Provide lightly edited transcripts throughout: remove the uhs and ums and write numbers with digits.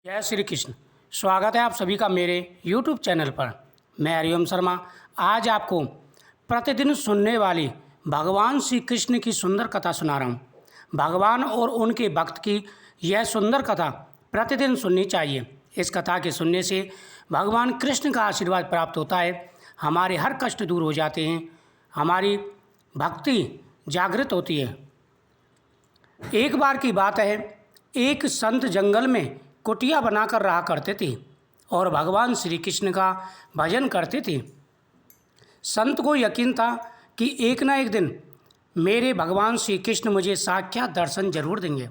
जय श्री कृष्ण। स्वागत है आप सभी का मेरे YouTube चैनल पर। मैं हरिओम शर्मा आज आपको प्रतिदिन सुनने वाली भगवान श्री कृष्ण की सुंदर कथा सुना रहा हूँ। भगवान और उनके भक्त की यह सुंदर कथा प्रतिदिन सुननी चाहिए। इस कथा के सुनने से भगवान कृष्ण का आशीर्वाद प्राप्त होता है, हमारे हर कष्ट दूर हो जाते हैं, हमारी भक्ति जागृत होती है। एक बार की बात है, एक संत जंगल में कुटिया बनाकर रहा करते थे और भगवान श्री कृष्ण का भजन करते थे। संत को यकीन था कि एक ना एक दिन मेरे भगवान श्री कृष्ण मुझे साक्षात दर्शन जरूर देंगे।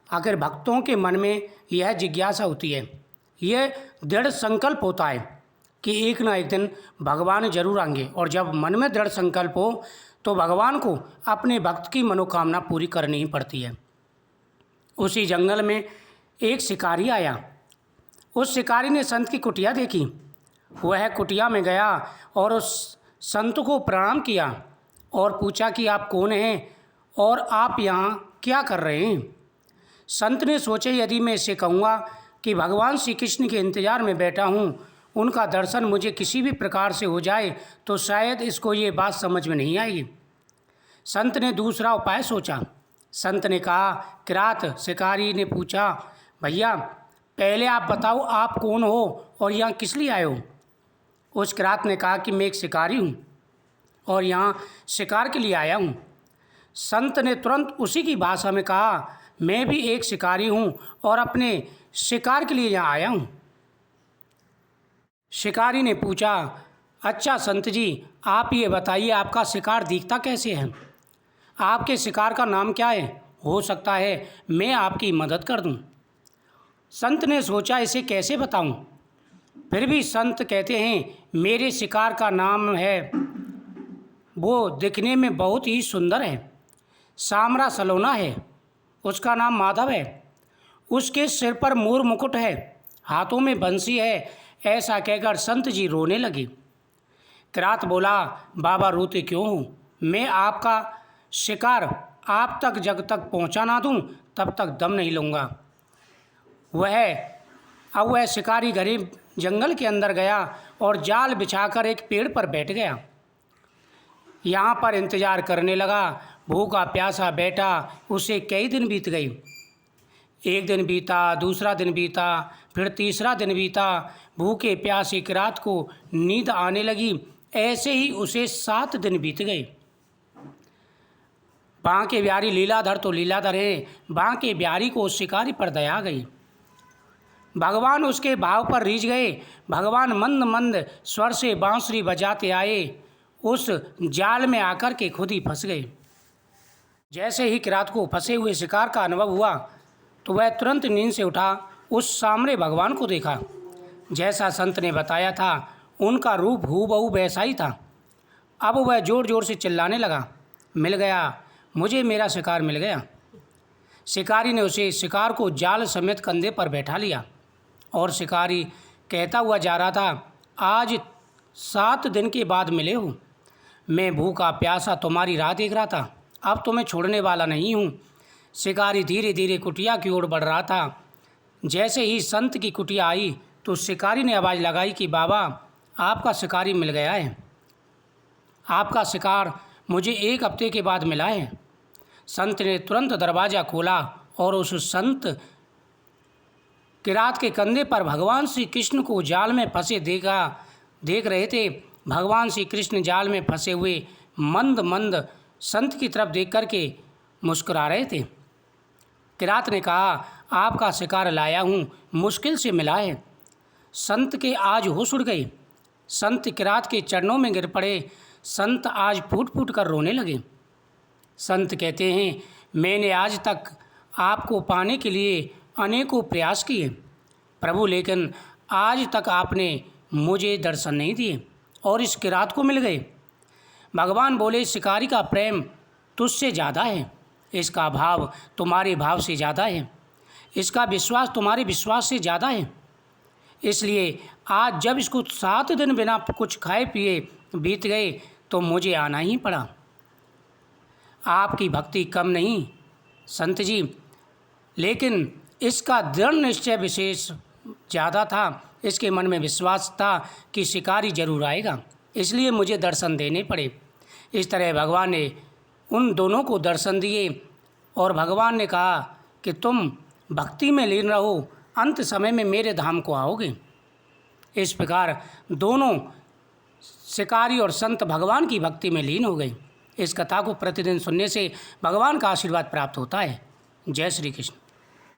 आखिर भक्तों के मन में यह जिज्ञासा होती है, यह दृढ़ संकल्प होता है कि एक ना एक दिन भगवान जरूर आएंगे, और जब मन में दृढ़ संकल्प हो तो भगवान को अपने भक्त की मनोकामना पूरी करनी ही पड़ती है। उसी जंगल में एक शिकारी आया। उस शिकारी ने संत की कुटिया देखी। वह कुटिया में गया और उस संत को प्रणाम किया और पूछा कि आप कौन हैं और आप यहाँ क्या कर रहे हैं। संत ने सोचे, यदि मैं इसे कहूँगा कि भगवान श्री कृष्ण के इंतजार में बैठा हूँ, उनका दर्शन मुझे किसी भी प्रकार से हो जाए तो शायद इसको ये बात समझ में नहीं आएगी। संत ने दूसरा उपाय सोचा। संत ने कहा, किरात। शिकारी ने पूछा, भैया पहले आप बताओ आप कौन हो और यहाँ किस लिए आए हो। उस किरात ने कहा कि मैं एक शिकारी हूँ और यहाँ शिकार के लिए आया हूँ। संत ने तुरंत उसी की भाषा में कहा, मैं भी एक शिकारी हूँ और अपने शिकार के लिए यहाँ आया हूँ। शिकारी ने पूछा, अच्छा संत जी, आप ये बताइए आपका शिकार दिखता कैसे है, आपके शिकार का नाम क्या है, हो सकता है मैं आपकी मदद कर दूं। संत ने सोचा, इसे कैसे बताऊं। फिर भी संत कहते हैं, मेरे शिकार का नाम है, वो दिखने में बहुत ही सुंदर है, सामरा सलोना है, उसका नाम माधव है, उसके सिर पर मोर मुकुट है, हाथों में बंसी है। ऐसा कहकर संत जी रोने लगे। किरात बोला, बाबा रोते क्यों हो, मैं आपका शिकार आप तक जब तक पहुंचा ना दूं तब तक दम नहीं लूँगा। वह शिकारी गरीब जंगल के अंदर गया और जाल बिछाकर एक पेड़ पर बैठ गया। यहाँ पर इंतजार करने लगा। भूखा प्यासा बैठा, उसे कई दिन बीत गई। एक दिन बीता, दूसरा दिन बीता, फिर तीसरा दिन बीता। भूखे प्यासे किरात को नींद आने लगी। ऐसे ही उसे 7 दिन बीत गए। बांके बिहारी लीलाधर तो लीलाधर है, बांके बिहारी को उस शिकारी पर दया आ गई। भगवान उसके भाव पर रीझ गए। भगवान मंद मंद स्वर से बांसुरी बजाते आए, उस जाल में आकर के खुद ही फंस गए। जैसे ही किरात को फंसे हुए शिकार का अनुभव हुआ तो वह तुरंत नींद से उठा। उस सामने भगवान को देखा। जैसा संत ने बताया था उनका रूप हूबहू वैसा ही था। अब वह जोर जोर से चिल्लाने लगा, मिल गया, मुझे मेरा शिकार मिल गया। शिकारी ने उसे शिकार को जाल समेत कंधे पर बैठा लिया और शिकारी कहता हुआ जा रहा था, आज 7 दिन के बाद मिले हो। मैं भूखा प्यासा तुम्हारी राह देख रहा था, अब तो मैं छोड़ने वाला नहीं हूँ। शिकारी धीरे धीरे कुटिया की ओर बढ़ रहा था। जैसे ही संत की कुटिया आई तो शिकारी ने आवाज़ लगाई कि बाबा आपका शिकारी मिल गया है, आपका शिकार मुझे 1 हफ्ते के बाद मिला है। संत ने तुरंत दरवाज़ा खोला और उस संत किरात के कंधे पर भगवान श्री कृष्ण को जाल में फंसे देख रहे थे। भगवान श्री कृष्ण जाल में फंसे हुए मंद मंद संत की तरफ देख करके मुस्कुरा रहे थे। किरात ने कहा, आपका शिकार लाया हूँ, मुश्किल से मिला है। संत के आज होश उड़ गए। संत किरात के चरणों में गिर पड़े। संत आज फूट फूट कर रोने लगे। संत कहते हैं, मैंने आज तक आपको पाने के लिए अनेकों प्रयास किए प्रभु, लेकिन आज तक आपने मुझे दर्शन नहीं दिए और इस किरात को मिल गए। भगवान बोले, शिकारी का प्रेम तुझसे ज़्यादा है, इसका भाव तुम्हारे भाव से ज़्यादा है, इसका विश्वास तुम्हारे विश्वास से ज़्यादा है। इसलिए आज जब इसको 7 दिन बिना कुछ खाए पिए बीत गए तो मुझे आना ही पड़ा। आपकी भक्ति कम नहीं संत जी, लेकिन इसका दृढ़ निश्चय विशेष ज़्यादा था। इसके मन में विश्वास था कि शिकारी जरूर आएगा, इसलिए मुझे दर्शन देने पड़े। इस तरह भगवान ने उन दोनों को दर्शन दिए और भगवान ने कहा कि तुम भक्ति में लीन रहो, अंत समय में मेरे धाम को आओगे। इस प्रकार दोनों शिकारी और संत भगवान की भक्ति में लीन हो गए। इस कथा को प्रतिदिन सुनने से भगवान का आशीर्वाद प्राप्त होता है। जय श्री कृष्ण।